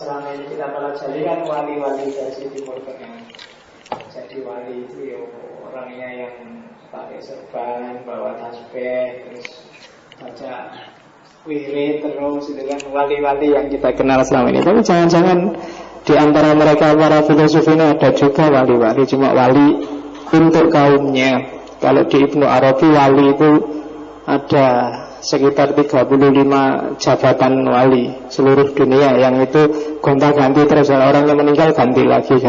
selama ini kita pelajari kan wali-wali dari Timur Tengah. Jadi wali itu ya orangnya yang pakai serban, bawa tasbih, terus baca wirid terus, itu kan wali-wali yang kita kenal selama ini. Tapi jangan-jangan di antara mereka para filosof ini ada juga wali-wali, cuma wali untuk kaumnya. Kalau di Ibnu Arabi wali itu ada sekitar 35 jabatan wali seluruh dunia, yang itu gonta-ganti terus, orang yang meninggal ganti lagi,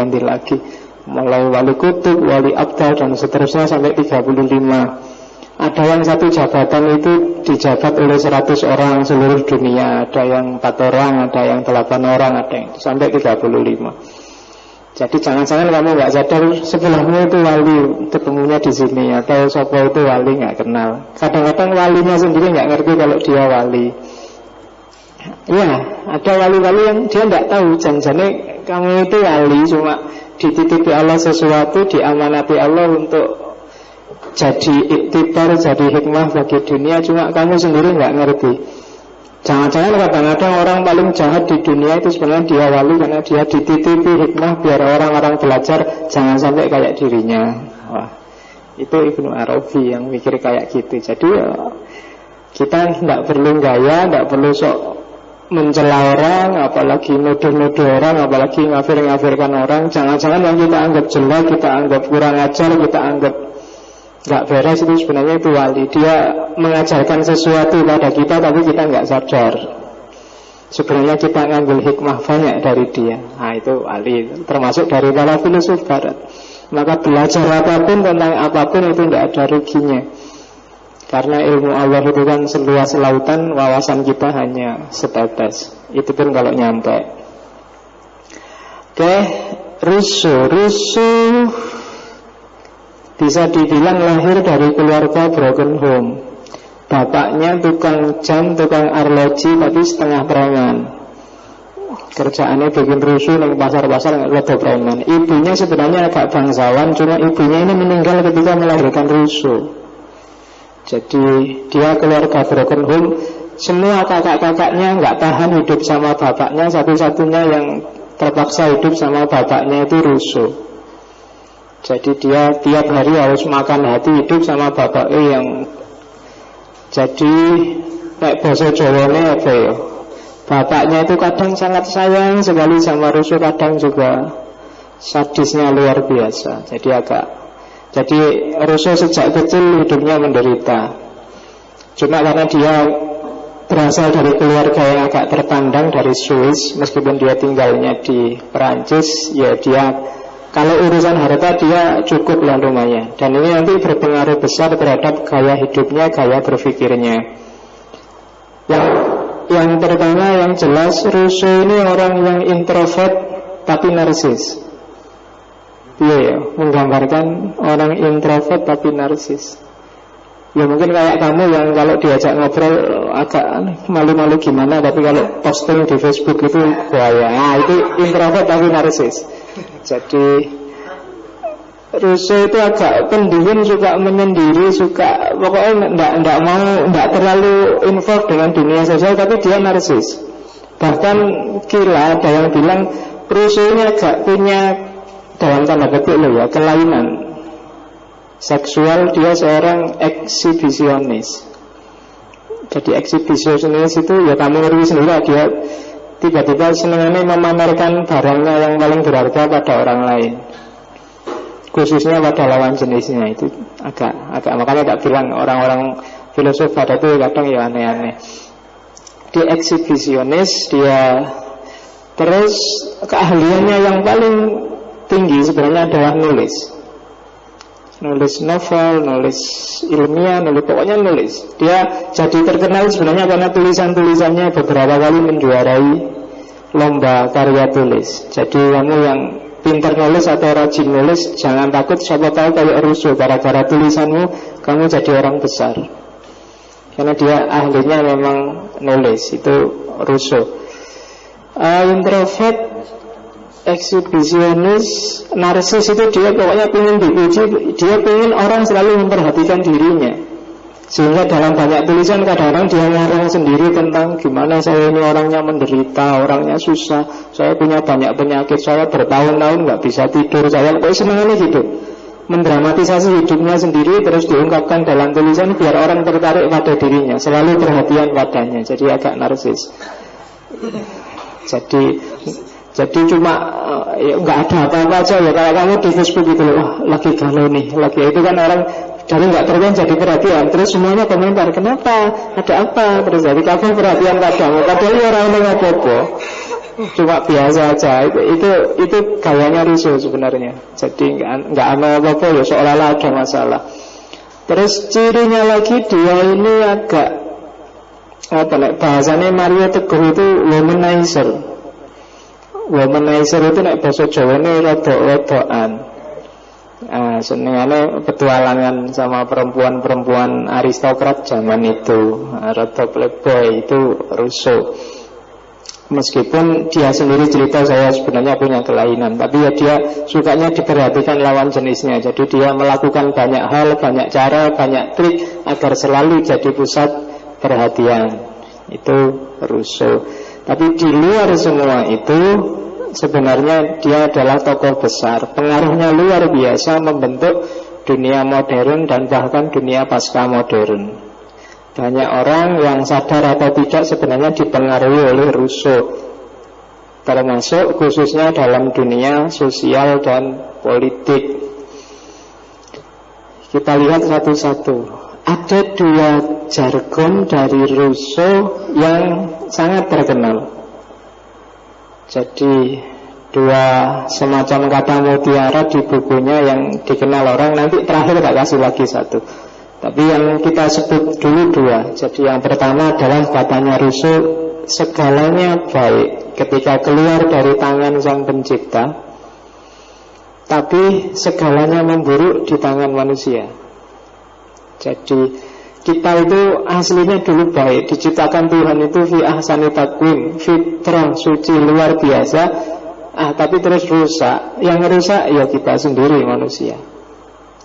mulai wali kutub, wali abdal dan seterusnya sampai 35. Ada yang satu jabatan itu dijabat oleh 100 orang seluruh dunia, ada yang 4 orang, ada yang 8 orang, ada yang sampai 35. Jadi jangan-jangan kamu nggak sadar sebelahmu itu wali, ketemunya di sini, atau siapa itu wali nggak kenal. Kadang-kadang walinya sendiri nggak ngerti kalau dia wali. Ya, ada wali-wali yang dia nggak tahu, jangan-jangan kamu itu wali, cuma dititipi Allah sesuatu, diamanati Allah untuk jadi iktibar, jadi hikmah bagi dunia, cuma kamu sendiri nggak ngerti. Jangan-jangan kadang-kadang orang paling jahat di dunia itu sebenarnya dia wali, karena dia dititipi hikmah biar orang-orang belajar jangan sampai kayak dirinya. Wah, itu Ibnu Arabi yang mikir kayak gitu. Jadi ya, kita tidak perlu gaya, tidak perlu sok mencela orang, apalagi nuduh-nuduh orang, apalagi ngafir-ngafirkan orang. Jangan-jangan yang kita anggap jelek, kita anggap kurang ajar, kita anggap nggak beres, itu sebenarnya itu wali. Dia mengajarkan sesuatu pada kita tapi kita nggak sadar. Sebenarnya kita ngambil hikmah banyak dari dia. Nah itu wali, termasuk dari para filosof barat. Maka belajar apapun tentang apapun itu nggak ada ruginya, karena ilmu Allah itu kan seluas lautan, wawasan kita hanya setetes. Itu pun kalau nyampe. Oke, Rousseau bisa dibilang lahir dari keluarga broken home. Bapaknya tukang jam, tukang arloji, tapi setengah preman. Kerjaannya bikin rusuh di pasar-pasar, rada preman. Ibunya sebenarnya agak bangsawan, cuma ibunya ini meninggal ketika melahirkan Rousseau. Jadi dia keluarga broken home. Semua kakak-kakaknya nggak tahan hidup sama bapaknya. Satu-satunya yang terpaksa hidup sama bapaknya itu Rousseau. Jadi dia tiap hari harus makan hati hidup sama bapaknya yang jadi kayak bahasa Jawanya apa ya, bapaknya itu kadang sangat sayang sekali sama Rousseau, kadang juga sadisnya luar biasa. Jadi Rousseau sejak kecil hidupnya menderita. Cuma karena dia berasal dari keluarga yang agak terpandang dari Swiss, meskipun dia tinggalnya di Perancis, ya dia kalau urusan harta dia cukup lah lumayan. Dan ini nanti berpengaruh besar terhadap gaya hidupnya, gaya berpikirnya. Yang pertama yang jelas, Rousseau ini orang yang introvert tapi narsis. Iya ya, menggambarkan orang introvert tapi narsis. Ya mungkin kayak kamu yang kalau diajak ngobrol agak malu-malu gimana, tapi kalau posting di Facebook itu bahaya. Nah itu introvert tapi narsis. Jadi Rousseau itu agak pendiam, suka menyendiri, suka pokoknya enggak terlalu involved dengan dunia sosial, tapi dia narsis. Bahkan gila, ada yang bilang Rousseau ini agak punya, dalam tanda petik loh ya, kelainan seksual. Dia seorang eksibisionis. Jadi eksibisionis itu ya kamu ngerti sendiri, dia tiba-tiba senangannya memamerkan barangnya yang paling berharga pada orang lain, khususnya pada lawan jenisnya. Itu agak makanya tak bilang orang-orang filosof pada itu kadang ya aneh-aneh. Dia eksibisionis, dia terus keahliannya yang paling tinggi sebenarnya adalah nulis novel, nulis ilmiah, pokoknya nulis. Dia jadi terkenal sebenarnya karena tulisan-tulisannya beberapa kali menjuarai lomba karya tulis. Jadi kamu yang pintar nulis atau rajin nulis, jangan takut, siapa tahu kayak Rousseau, gara-gara tulisanmu kamu jadi orang besar. Karena dia ahlinya memang nulis, itu Rousseau. Introvert, eksibisionis, narsis itu dia pokoknya pengen dipuji, dia pengen orang selalu memperhatikan dirinya. Sehingga dalam banyak tulisan kadang-kadang dia ngarang sendiri tentang gimana saya ini orangnya menderita, orangnya susah, saya punya banyak penyakit, saya bertahun-tahun nggak bisa tidur, saya kok senangnya gitu. Mendramatisasi hidupnya sendiri terus diungkapkan dalam tulisan biar orang tertarik pada dirinya, selalu perhatian padanya, jadi agak narsis. Jadi cuma ya, nggak ada apa-apa aja ya. Kalau kamu di Facebook gitu loh, wah lagi galau nih, lagi itu kan orang dari nggak perhatian jadi perhatian. Terus semuanya komentar, kenapa? Ada apa? Terus jadi kamu perhatian padamu. Padahal orang ini apa-apa, cuma biasa aja. Itu gayanya rusuh sebenarnya. Jadi nggak ada apa-apa ya, seolah-olah ada masalah. Terus cirinya lagi dia ini agak apa nih? Bahasanya Mario Teguh itu womanizer. Womanizer itu nek basa Jawane rodok-rodokan. Senengane petualangan sama perempuan-perempuan aristokrat zaman itu, rodok playboy, itu Rousseau. Meskipun dia sendiri cerita saya sebenarnya punya kelainan, tapi ya dia sukanya diperhatikan lawan jenisnya. Jadi dia melakukan banyak hal, banyak cara, banyak trik agar selalu jadi pusat perhatian. Itu Rousseau. Tapi di luar semua itu sebenarnya dia adalah tokoh besar. Pengaruhnya luar biasa membentuk dunia modern dan bahkan dunia pasca modern. Banyak orang yang sadar atau tidak sebenarnya dipengaruhi oleh Rousseau, termasuk khususnya dalam dunia sosial dan politik. Kita lihat satu-satu. Ada dua jargon dari Rousseau yang sangat terkenal. Jadi dua semacam kata mutiara di bukunya yang dikenal orang. Nanti terakhir tak kasih lagi satu, tapi yang kita sebut dulu dua. Jadi yang pertama adalah katanya Rousseau, segalanya baik ketika keluar dari tangan sang pencipta, tapi segalanya memburuk di tangan manusia. Jadi kita itu aslinya dulu baik, diciptakan Tuhan itu fi ahsani taqwim, fitrah suci luar biasa, tapi terus rusak. Yang rusak ya kita sendiri manusia.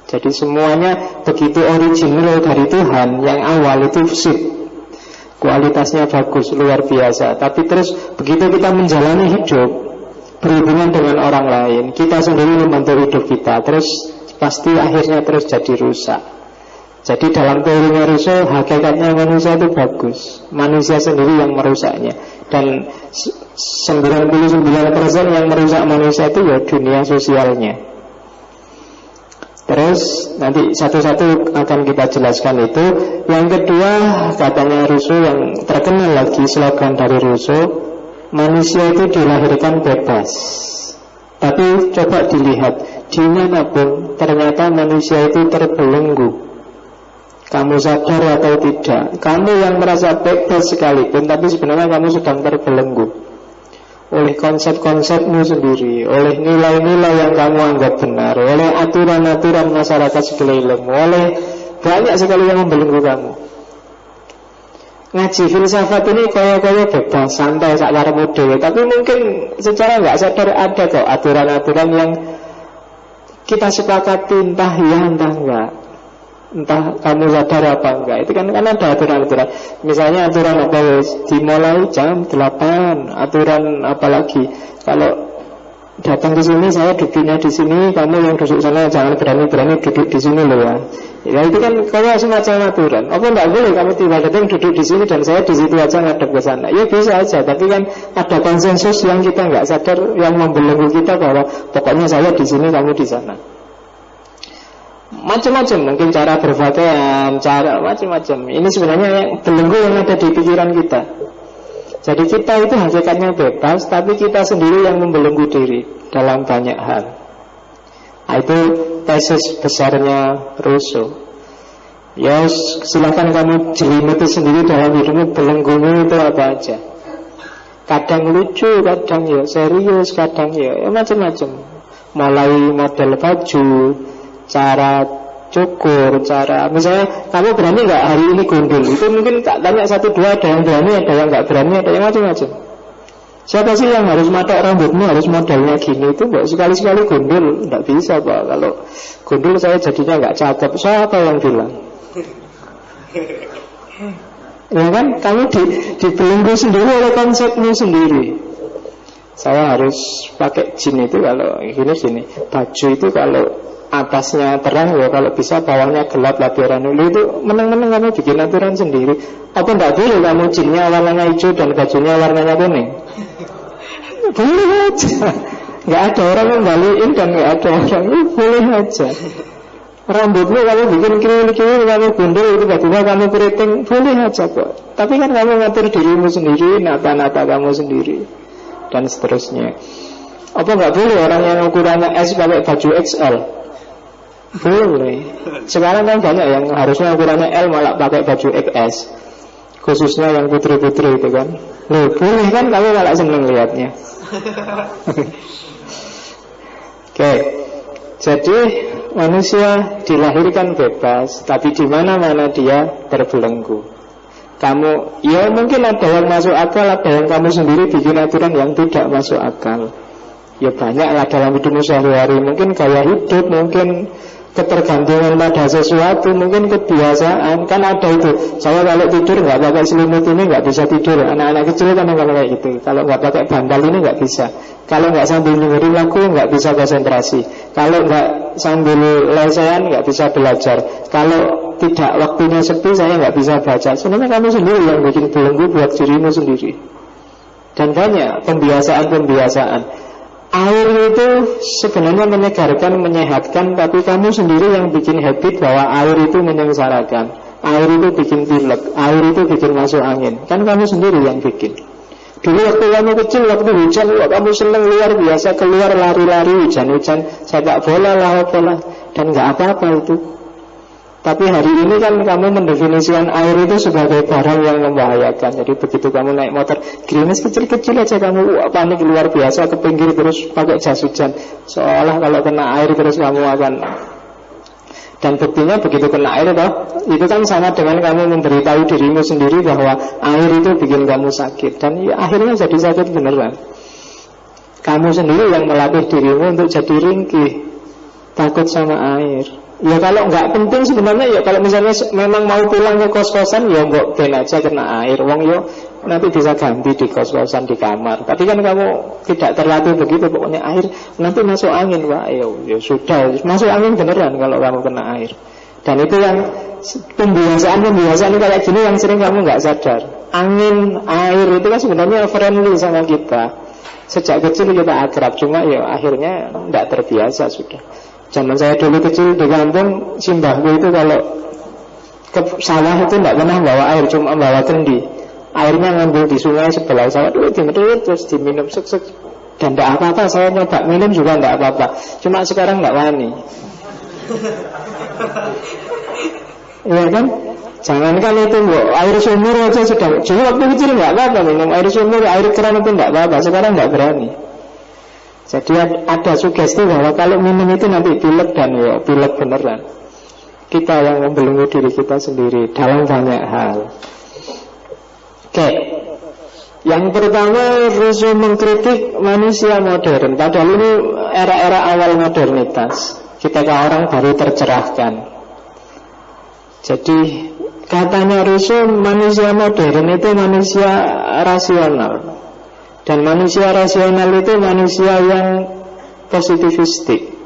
Jadi semuanya begitu original dari Tuhan, yang awal itu sip, kualitasnya bagus, luar biasa. Tapi terus begitu kita menjalani hidup, berhubungan dengan orang lain, kita sendiri membentuk hidup kita, terus pasti akhirnya terus jadi rusak. Jadi dalam teorinya Rousseau, hakikatnya manusia itu bagus, manusia sendiri yang merusaknya. Dan 99% yang merusak manusia itu ya dunia sosialnya. Terus nanti satu-satu akan kita jelaskan itu. Yang kedua katanya Rousseau yang terkenal lagi, slogan dari Rousseau, manusia itu dilahirkan bebas. Tapi coba dilihat, dimanapun ternyata manusia itu terbelenggu. Kamu sadar atau tidak, kamu yang merasa bebas sekalipun, tapi sebenarnya kamu sedang terbelenggu oleh konsep-konsepmu sendiri, oleh nilai-nilai yang kamu anggap benar, oleh aturan-aturan masyarakat sekelilingmu, oleh banyak sekali yang membelenggu kamu. Ngaji filsafat ini kaya-kaya bebas, santai, sakarepmu dhewe, tapi mungkin secara nggak sadar ada kok aturan-aturan yang kita sepakati, entah ya entah enggak. Entah kamu sadar apa enggak. Itu kan ada aturan-aturan. Misalnya aturan apa, dimulai jam 8. Aturan apalagi, kalau datang ke sini saya duduknya di sini, kamu yang duduk sana jangan berani-berani duduk di sini loh ya. Ya itu kan kayak semacam aturan. Apa enggak boleh kamu tiba-tiba duduk di sini dan saya di situ aja ngadep ke sana? Ya bisa aja, tapi kan ada konsensus yang kita enggak sadar, yang membelenggu kita bahwa pokoknya saya di sini, kamu di sana. Macam-macam, mungkin cara berpakaian, cara macam-macam. Ini sebenarnya yang belenggu yang ada di pikiran kita. Jadi kita itu hakikatnya bebas, tapi kita sendiri yang membelenggu diri dalam banyak hal. Itu tesis besarnya Rousseau. Ya silakan kamu jelimuti sendiri dalam hidupmu, belenggumu itu apa aja. Kadang lucu, kadang ya serius, kadang ya macam-macam. Mulai model baju, cara cukur, cara misalnya kamu berani nggak hari ini gundul, itu mungkin tak tanya satu dua, ada yang berani, ada yang nggak berani, ada yang macam-macam. Siapa sih yang harus matok rambutmu harus modelnya gini? Itu nggak sekali-sekali gundul, nggak bisa pak. Kalau gundul saya jadinya nggak cakep. Siapa yang bilang? Ya kan, kamu dibelenggu sendiri oleh konsepmu sendiri. Saya harus pakai jin itu kalau gini. Baju itu kalau atasnya terang, ya kalau bisa bawahnya gelap labiran dulu. Itu menang-menang kamu bikin aturan sendiri. Apa enggak boleh kamu jinnya warnanya hijau dan bajunya warnanya kuning? Boleh aja. Enggak ada orang yang balikin dan enggak ada orang, boleh aja. Rambutmu kamu bikin kriwil-kriwil, kamu gundul, tiba-tiba kamu keriting, boleh aja kok. Tapi kan kamu ngatur dirimu sendiri, nata-nata kamu sendiri, dan seterusnya. Apa nggak boleh orang yang ukurannya S pakai baju XL? Boleh. Sekarang kan banyak yang harusnya ukurannya L malah pakai baju XS, khususnya yang putri-putri itu kan. Loh, boleh kan, kamu malah seneng lihatnya. Oke. Jadi manusia dilahirkan bebas, tapi di mana-mana dia terbelenggu. Kamu, ya mungkin ada yang masuk akal, ada yang kamu sendiri bikin aturan yang tidak masuk akal. Ya banyaklah dalam hidupmu sehari-hari. Mungkin gaya hidup, mungkin ketergantungan pada sesuatu, mungkin kebiasaan. Kan ada itu, saya kalau tidur nggak pakai selimut ini nggak bisa tidur. Anak-anak kecil kan kalau kayak gitu, kalau nggak pakai bantal ini nggak bisa. Kalau nggak sambil dengerin lagu nggak bisa konsentrasi. Kalau nggak sambil lesehan nggak bisa belajar. Kalau tidak waktunya sepi saya nggak bisa baca. Sebenarnya kamu sendiri yang bikin belenggu buat dirimu sendiri. Dan banyak pembiasaan. Air itu sebenarnya menyegarkan, menyehatkan, tapi kamu sendiri yang bikin habit bahwa air itu menyengsarakan, air itu bikin pilek, air itu bikin masuk angin. Kan kamu sendiri yang bikin. Dulu waktu kamu kecil, waktu hujan, kamu seneng luar biasa, keluar lari-lari, hujan-hujan, sepak bola lah, dan gak apa-apa itu. Tapi hari ini kan kamu mendefinisikan air itu sebagai barang yang membahayakan. Jadi begitu kamu naik motor, gerimis kecil-kecil aja kamu panik luar biasa, ke pinggir terus pakai jas hujan, seolah kalau kena air terus kamu akan. Dan buktinya begitu kena air toh, itu kan sama dengan kamu memberitahu dirimu sendiri bahwa air itu bikin kamu sakit. Dan ya, akhirnya jadi sakit beneran. Kamu sendiri yang melatih dirimu untuk jadi ringkih, takut sama air. Ya kalau nggak penting sebenarnya, ya kalau misalnya memang mau pulang ke kos-kosan, ya mbok ben aja kena air. Wong yo nanti bisa ganti di kos-kosan, di kamar. Tapi kan kamu tidak terlatih begitu, pokoknya air nanti masuk angin, Pak. Ya sudah, masuk angin beneran kalau kamu kena air. Dan itu yang pembiasaan kayak gini yang sering kamu nggak sadar. Angin, air itu kan sebenarnya friendly sama kita. Sejak kecil kita akrab, cuma ya akhirnya nggak terbiasa sudah. Zaman saya dulu kecil di kampung, simbahku itu kalau ke sawah itu tidak pernah bawa air, cuma bawa kendi. Airnya ngambil di sungai sebelah sawah, dimedit terus diminum sek-sek. Dan tidak apa-apa, saya nyoba minum juga tidak apa-apa. Cuma sekarang tidak wani. Iya kan? Jangankan itu, air sumur aja sudah. Jadi waktu kecil tidak apa-apa minum air sumur, air keran itu tidak apa-apa. Sekarang tidak berani. Jadi ada sugesti bahwa kalau minum itu nanti pilek, dan ya pilek beneran. Kita yang membelenggu diri kita sendiri dalam banyak hal. Oke. Yang pertama, Rousseau mengkritik manusia modern. Padahal ini era-era awal modernitas, ketika orang baru tercerahkan. Jadi katanya Rousseau, manusia modern itu manusia rasional. Dan manusia rasional itu manusia yang positivistik.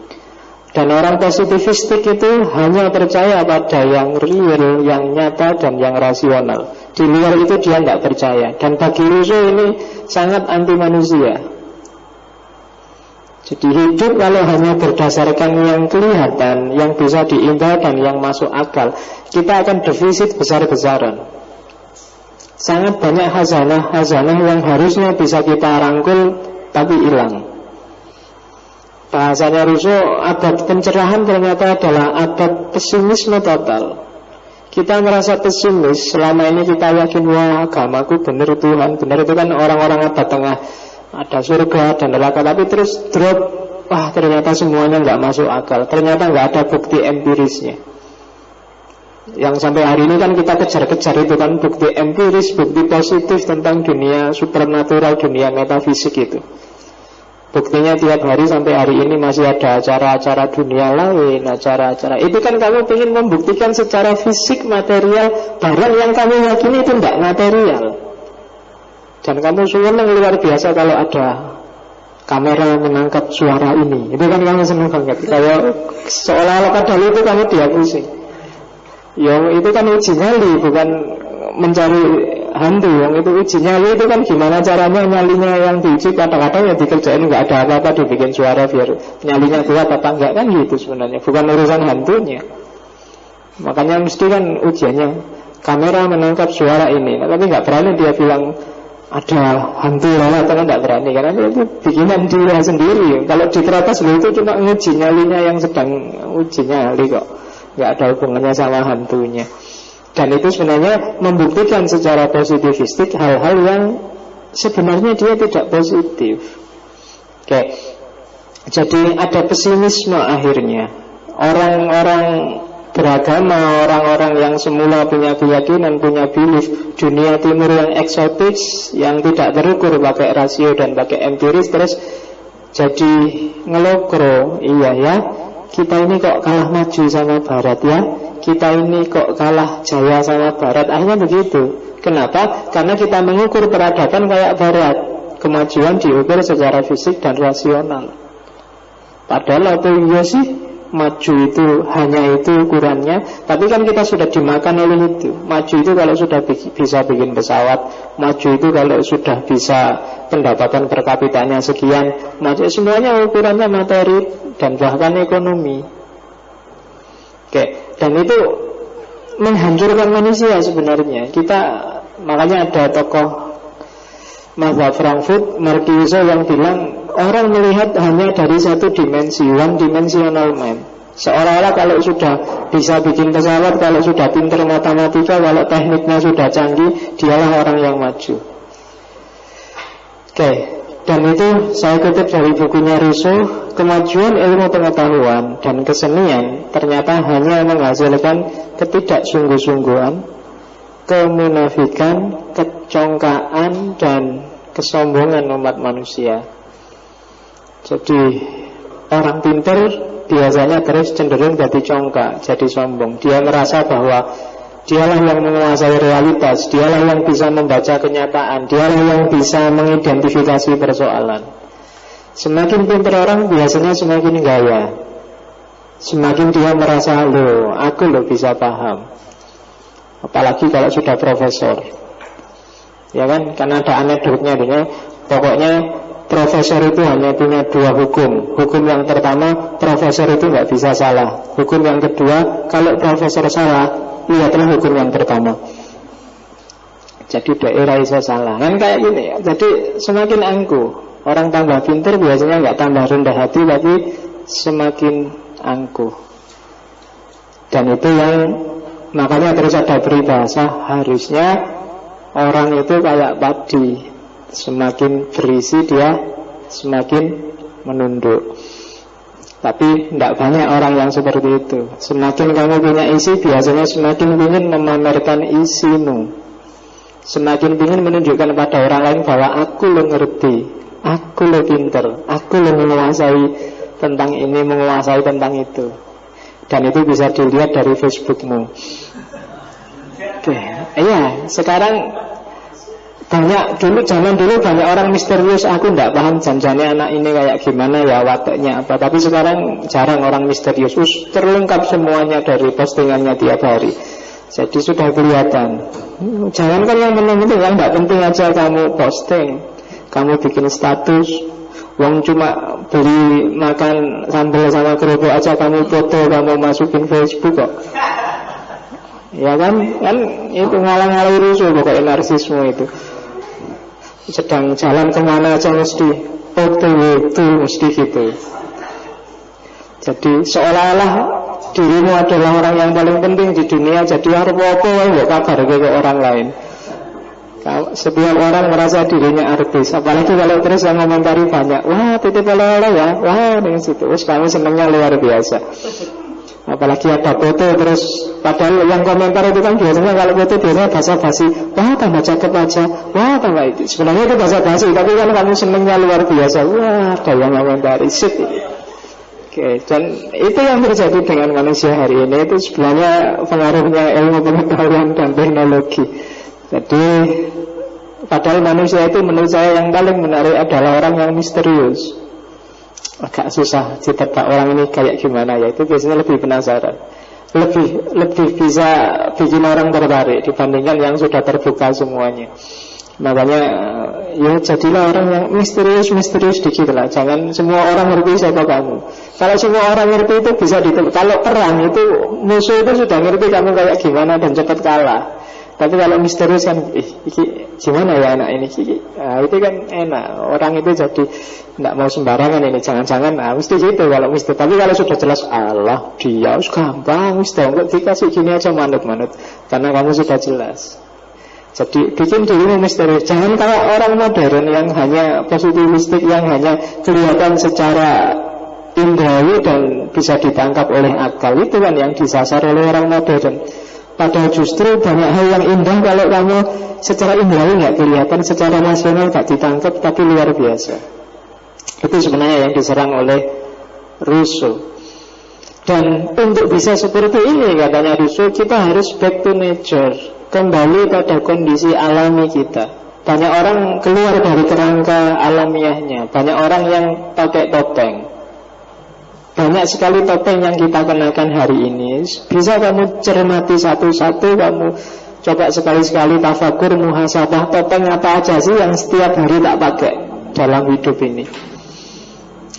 Dan orang positivistik itu hanya percaya pada yang real, yang nyata, dan yang rasional. Di luar itu dia tidak percaya. Dan bagi Rousseau ini sangat anti manusia. Jadi hidup kalau hanya berdasarkan yang kelihatan, yang bisa diimba dan yang masuk akal, kita akan defisit besar-besaran. Sangat banyak hazanah yang harusnya bisa kita rangkul tapi hilang. Bahasanya Rousseau, abad pencerahan ternyata adalah abad pesimisme total. Kita merasa pesimis, selama ini kita yakin, wah agamaku benar, Tuhan benar. Itu kan orang-orang abad tengah, ada surga dan neraka. Tapi terus drop, wah ternyata semuanya nggak masuk akal. Ternyata nggak ada bukti empirisnya. Yang sampai hari ini kan kita kejar-kejar itu kan bukti empiris, bukti positif tentang dunia supernatural, dunia metafisik itu. Buktinya tiap hari sampai hari ini masih ada acara-acara dunia lain, acara-acara. Itu kan kamu ingin membuktikan secara fisik material barang yang kamu yakini itu tidak material. Dan kamu senang luar biasa kalau ada kamera menangkap suara ini. Itu kan kamu senang banget. Kalau seolah-olah padahal itu kamu dihapusi. Yang itu kan uji nyali, bukan mencari hantu. Yang itu uji nyali itu kan gimana caranya nyalinya yang diuji. Kadang-kadang yang dikerjain nggak ada apa-apa, dibikin suara biar nyalinya kuat apa enggak, kan gitu sebenarnya. Bukan urusan hantunya. Makanya mesti kan ujiannya kamera menangkap suara ini. Tapi nggak berani dia bilang ada hantu lewat, kan nggak berani karena itu bikinan dia sendiri. Kalau di teratas itu cuma uji nyalinya yang sedang uji nyali kok, nggak ada hubungannya sama hantunya. Dan itu sebenarnya membuktikan secara positivistik hal-hal yang sebenarnya dia tidak positif. Oke. Jadi ada pesimisme akhirnya. Orang-orang beragama, orang-orang yang semula punya keyakinan, punya belief, dunia timur yang eksotis, yang tidak terukur pakai rasio dan pakai empiris, terus jadi ngelokro. Iya ya, kita ini kok kalah maju sama barat ya, kita ini kok kalah jaya sama barat. Akhirnya begitu. Kenapa? Karena kita mengukur peradaban kayak barat. Kemajuan diukur secara fisik dan rasional. Padahal apa iya sih? Maju itu hanya itu ukurannya. Tapi kan kita sudah dimakan oleh itu. Maju itu kalau sudah bisa bikin pesawat, maju itu kalau sudah bisa pendapatan per kapitanya sekian. Maju semuanya ukurannya materi dan bahkan ekonomi. Oke. Dan itu menghancurkan manusia sebenarnya. Kita makanya ada tokoh mazhab Frankfurt, Marcuse, yang bilang orang melihat hanya dari satu dimensi, one dimensional man. Seolah-olah kalau sudah bisa bikin pesawat, kalau sudah pintar matematika, kalau tekniknya sudah canggih, dialah orang yang maju. Oke. Dan itu saya kutip dari bukunya Rousseau. Kemajuan ilmu pengetahuan dan kesenian ternyata hanya menghasilkan ketidaksungguh-sungguhan, kemunafikan, kecongkaan, dan kesombongan umat manusia. Jadi orang pintar biasanya terus cenderung jadi congkak, jadi sombong. Dia merasa bahwa dialah yang menguasai realitas, dialah yang bisa membaca kenyataan, dialah yang bisa mengidentifikasi persoalan. Semakin pintar orang biasanya semakin gaya. Semakin dia merasa, loh, aku loh bisa paham. Apalagi kalau sudah profesor. Ya kan, karena ada anekdotnya. Pokoknya profesor itu hanya punya dua hukum. Hukum yang pertama, profesor itu nggak bisa salah. Hukum yang kedua, kalau profesor salah, lihatlah hukum yang pertama. Jadi daerah bisa salah. Kan kayak gini ya. Jadi semakin angkuh. Orang tambah pintar biasanya nggak tambah rendah hati, tapi semakin angkuh. Dan itu yang makanya terus ada peribahasa, harusnya orang itu kayak padi, semakin berisi dia semakin menunduk. Tapi tidak banyak orang yang seperti itu. Semakin kamu punya isi, biasanya semakin ingin memamerkan isimu, semakin ingin menunjukkan pada orang lain bahwa aku lo ngerti, aku lo pinter, aku lo menguasai tentang ini, menguasai tentang itu. Dan itu bisa dilihat dari Facebookmu. Oke, iya, sekarang banyak zaman dulu banyak orang misterius. Aku tidak paham janjane anak ini kayak gimana ya, wataknya apa. Tapi sekarang jarang orang misterius. Terlengkap semuanya dari postingannya tiap hari. Jadi sudah kelihatan. Jangankan yang penting, yang tidak penting aja kamu posting, kamu bikin status. Wong cuma beli makan sambal sama kerupuk aja kamu foto, kamu masukin Facebook kok. Ya kan itu ngalang-ngalang rusuh pokoknya narsisme itu. Sedang jalan kemana aja mesti foto mesti gitu. Jadi seolah-olah dirimu adalah orang yang paling penting di dunia. Jadi harus apa kabar ke orang lain. Setiap orang merasa dirinya artis. Apalagi kalau terus yang komentari banyak, wah titip oleh-oleh ya, wah dengan situ, kamu senangnya luar biasa. Apalagi ada foto terus, padahal yang komentar itu kan biasanya kalau foto biasanya basa-basi, wah tambah cakep aja, wah tambah itu. Sebenarnya itu basa-basi, tapi kan kamu senengnya luar biasa, wah ada yang komentari sip. Oke, dan itu yang terjadi dengan manusia hari ini. Itu sebenarnya pengaruhnya ilmu pengetahuan dan teknologi. Jadi padahal manusia itu menurut saya yang paling menarik adalah orang yang misterius. Agak susah ditebak orang ini kayak gimana ya. Itu biasanya lebih penasaran, lebih bisa bikin orang tertarik dibandingkan yang sudah terbuka semuanya. Makanya ya jadilah orang yang misterius dikit lah. Jangan semua orang ngerti siapa kamu. Kalau semua orang ngerti itu bisa ditebak. Kalau perang itu musuh itu sudah ngerti kamu kayak gimana dan cepat kalah. Tapi kalau misterius kan gimana ya anak ini itu kan enak. Orang itu jadi tidak mau sembarangan ini. Jangan-jangan mesti gitu kalau mesti. Tapi kalau sudah jelas Allah dia gampang sudah dikasih gini aja manut-manut. Karena kamu sudah jelas. Jadi bikin dirimu misterius. Jangan kayak orang modern yang hanya positivistik, yang hanya kelihatan secara indrawi dan bisa ditangkap oleh akal. Itu kan yang disasar oleh orang modern. Padahal justru banyak hal yang indah kalau kamu secara indrawi nggak kelihatan, secara nasional nggak ditangkap, tapi luar biasa. Itu sebenarnya yang diserang oleh Rousseau. Dan untuk bisa seperti ini katanya Rousseau, kita harus back to nature, kembali pada kondisi alami kita. Banyak orang keluar dari kerangka alamiahnya. Banyak orang yang pakai topeng. Banyak sekali topeng yang kita kenakan hari ini. Bisa kamu cermati satu-satu. Kamu coba sekali-sekali tafakur, muhasabah. Topeng apa aja sih yang setiap hari tak pakai dalam hidup ini?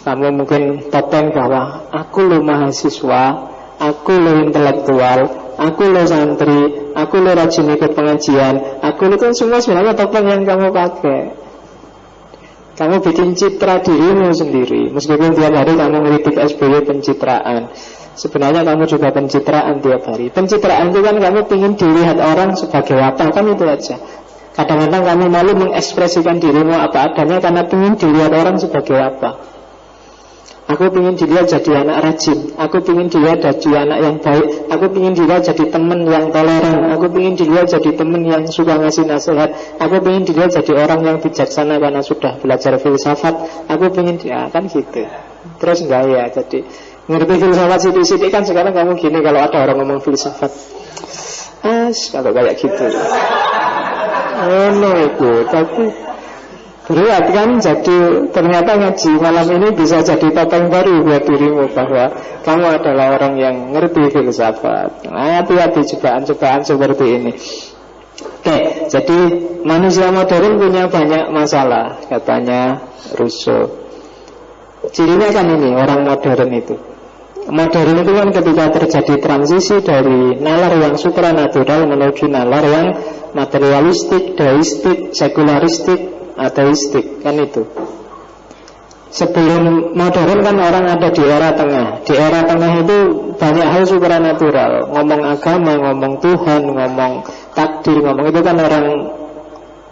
Kamu mungkin topeng bahwa aku lo mahasiswa, aku lo intelektual, aku lo santri, aku lo rajin ikut pengajian. Aku itu semua sebenarnya topeng yang kamu pakai. Kamu bikin citra dirimu sendiri. Meskipun tiap hari kamu ngeritik SBY pencitraan, sebenarnya kamu juga pencitraan tiap hari. Pencitraan itu kan kamu ingin dilihat orang sebagai apa, kan itu aja. Kadang-kadang kamu malu mengekspresikan dirimu apa adanya karena ingin dilihat orang sebagai apa. Aku ingin dilihat jadi anak rajin, aku ingin dilihat jadi anak yang baik, aku ingin dilihat jadi teman yang toleran, aku ingin dilihat jadi teman yang suka ngasih nasihat, aku ingin dilihat jadi orang yang bijaksana karena sudah belajar filsafat, aku ingin dia kan gitu. Terus enggak ya, jadi ngerti filsafat sidik-sidik kan sekarang kamu gini kalau ada orang ngomong filsafat, kalau kayak gitu. No itu, tapi berat kan, jadi ternyata ngaji malam ini bisa jadi topeng baru buat dirimu bahwa kamu adalah orang yang ngerti filsafat. Hati-hati cobaan-cobaan seperti ini. Oke, jadi manusia modern punya banyak masalah, katanya Rousseau. Cirinya kan ini, orang modern itu. Modern itu kan ketika terjadi transisi dari nalar yang supranatural menuju nalar yang materialistik, deistik, sekularistik, ateistik, kan itu. Sebelum modern kan orang ada di era tengah. Di era tengah itu banyak hal supranatural. Ngomong agama, ngomong Tuhan, ngomong takdir, ngomong itu kan orang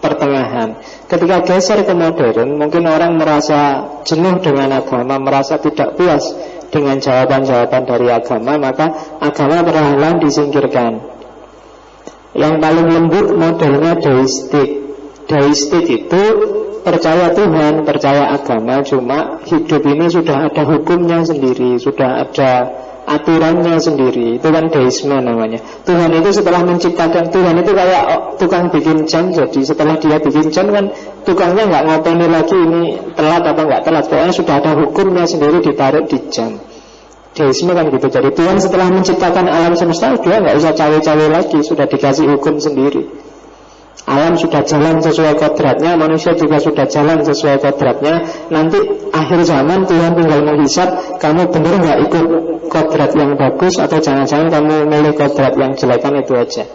pertengahan. Ketika geser ke modern, mungkin orang merasa jenuh dengan agama, merasa tidak puas dengan jawaban-jawaban dari agama, maka agama perlahan-lahan disingkirkan. Yang paling lembut modelnya deistik. Deistik itu percaya Tuhan, percaya agama, cuma hidup ini sudah ada hukumnya sendiri, sudah ada aturannya sendiri. Itu kan deisme namanya. Tuhan itu setelah menciptakan, Tuhan itu kayak tukang bikin jam. Jadi setelah dia bikin jam kan tukangnya nggak ngopeni lagi ini telat atau nggak telat. Pokoknya sudah ada hukumnya sendiri ditarik di jam. Deisme kan gitu. Jadi Tuhan setelah menciptakan alam semesta, dia nggak usah cawe-cawe lagi, sudah dikasih hukum sendiri. Alam sudah jalan sesuai kodratnya, manusia juga sudah jalan sesuai kodratnya. Nanti akhir zaman Tuhan tinggal menghisap, kamu benar nggak ikut kodrat yang bagus, atau jangan-jangan kamu milih kodrat yang jelek, kan itu aja.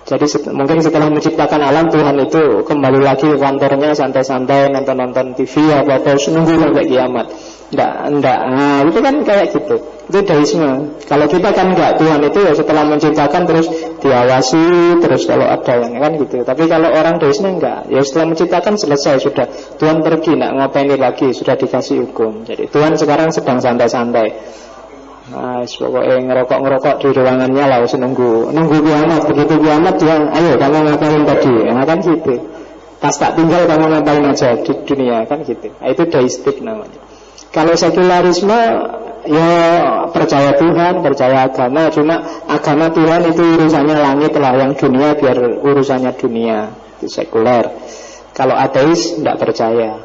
Jadi mungkin setelah menciptakan alam, Tuhan itu kembali lagi ke kantornya santai-santai nonton-nonton TV atau nunggu sampai kiamat. Enggak. Nah, itu kan kayak gitu. Itu deisme. Kalau kita kan enggak, Tuhan itu ya setelah menciptakan terus diawasi, terus kalau ada yang kan gitu. Tapi kalau orang deisme enggak, ya setelah menciptakan selesai sudah. Tuhan pergi, enggak ngapain lagi, sudah dikasih hukum. Jadi Tuhan sekarang sedang santai-santai. Nah, pokoknya ngerokok di ruangannya lah, nunggu kiamat. Begitu kiamat dia, ayo kamu ngapain tadi? Nah, kan gitu. Pas tak tinggal kamu ngapain aja di dunia, kan gitu. Nah, itu deistik namanya. Kalau sekularisme, ya percaya Tuhan, percaya agama. Cuma agama Tuhan itu urusannya langit lah, yang dunia biar urusannya dunia. Itu sekuler. Kalau ateis tidak percaya.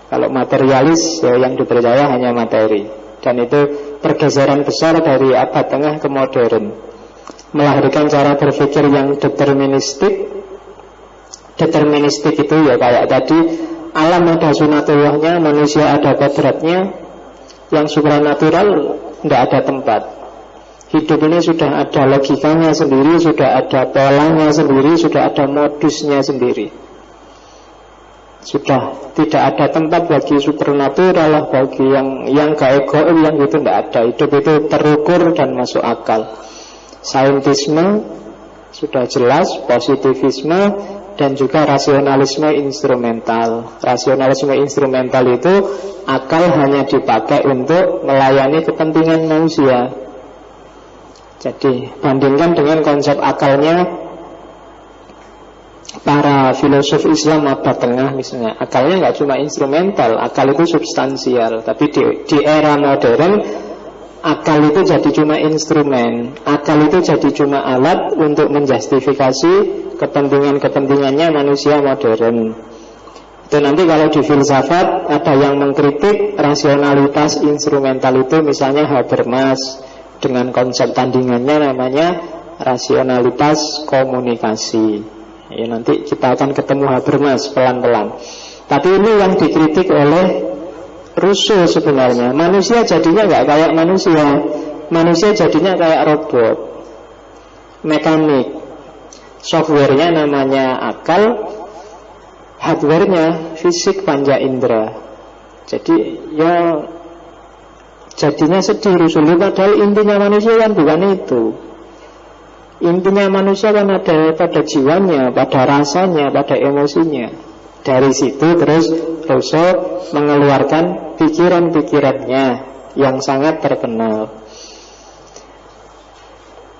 Kalau materialis, ya yang dipercaya hanya materi. Dan itu pergeseran besar dari abad tengah ke modern, melahirkan cara berpikir yang deterministik. Deterministik itu ya kayak tadi, alam ada sunatullahnya, manusia ada kodratnya. Yang supranatural tidak ada tempat. Hidup ini sudah ada logikanya sendiri, sudah ada polanya sendiri, sudah ada modusnya sendiri. Sudah tidak ada tempat bagi supernatural, bagi yang gaib-gaib, yang itu tidak ada. Hidup itu terukur dan masuk akal. Saintisme sudah jelas, positivisme, dan juga rasionalisme instrumental. Rasionalisme instrumental itu akal hanya dipakai untuk melayani kepentingan manusia. Jadi bandingkan dengan konsep akalnya para filosof Islam abad tengah misalnya, akalnya nggak cuma instrumental, akal itu substansial. Tapi di era modern, akal itu jadi cuma instrumen, akal itu jadi cuma alat untuk menjustifikasi kepentingannya manusia modern. Itu nanti kalau di filsafat ada yang mengkritik rasionalitas instrumental itu, misalnya Habermas dengan konsep tandingannya namanya rasionalitas komunikasi. Ya, nanti kita akan ketemu Habermas pelan-pelan. Tapi ini yang dikritik oleh Rousseau sebenarnya. Manusia jadinya nggak kayak manusia. Manusia jadinya kayak robot, mekanik. Softwarenya namanya akal, hardwarenya fisik panca indera. Jadi ya jadinya sedih Rousseau. Padahal intinya manusia kan bukan itu. Intinya manusia kan ada pada jiwanya, pada rasanya, pada emosinya. Dari situ terus Rousseau mengeluarkan pikiran-pikirannya yang sangat terkenal.